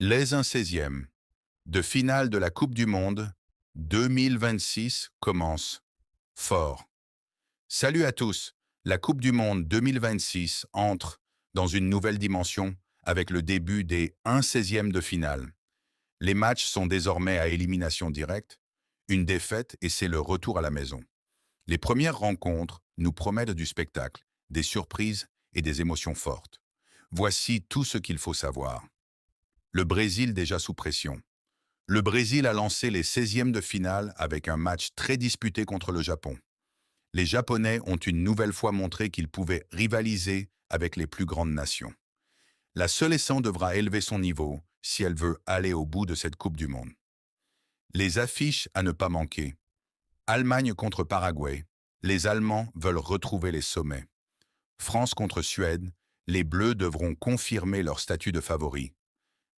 Les 1/16e de finale de la Coupe du Monde 2026 commencent fort. Salut à tous, la Coupe du Monde 2026 entre dans une nouvelle dimension avec le début des 1/16e de finale. Les matchs sont désormais à élimination directe, une défaite et c'est le retour à la maison. Les premières rencontres nous promettent du spectacle, des surprises et des émotions fortes. Voici tout ce qu'il faut savoir. Le Brésil déjà sous pression. Le Brésil a lancé les 16e de finale avec un match très disputé contre le Japon. Les Japonais ont une nouvelle fois montré qu'ils pouvaient rivaliser avec les plus grandes nations. La Seleção devra élever son niveau si elle veut aller au bout de cette Coupe du Monde. Les affiches à ne pas manquer. Allemagne contre Paraguay. Les Allemands veulent retrouver les sommets. France contre Suède. Les Bleus devront confirmer leur statut de favori.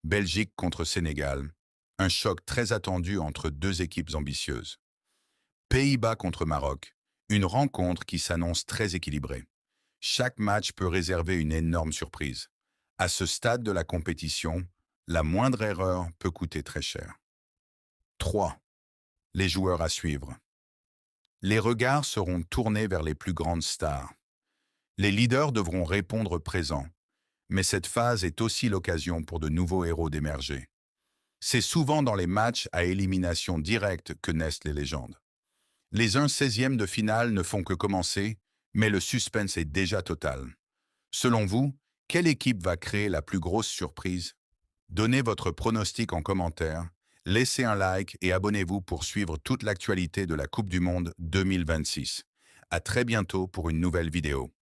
Belgique contre Sénégal. Un choc très attendu entre deux équipes ambitieuses. Pays-Bas contre Maroc. Une rencontre qui s'annonce très équilibrée. Chaque match peut réserver une énorme surprise. À ce stade de la compétition, la moindre erreur peut coûter très cher. 3. Les joueurs à suivre. Les regards seront tournés vers les plus grandes stars. Les leaders devront répondre présent, mais cette phase est aussi l'occasion pour de nouveaux héros d'émerger. C'est souvent dans les matchs à élimination directe que naissent les légendes. Les 1/16e de finale ne font que commencer, mais le suspense est déjà total. Selon vous, quelle équipe va créer la plus grosse surprise? Donnez votre pronostic en commentaire, laissez un like et abonnez-vous pour suivre toute l'actualité de la Coupe du Monde 2026. À très bientôt pour une nouvelle vidéo.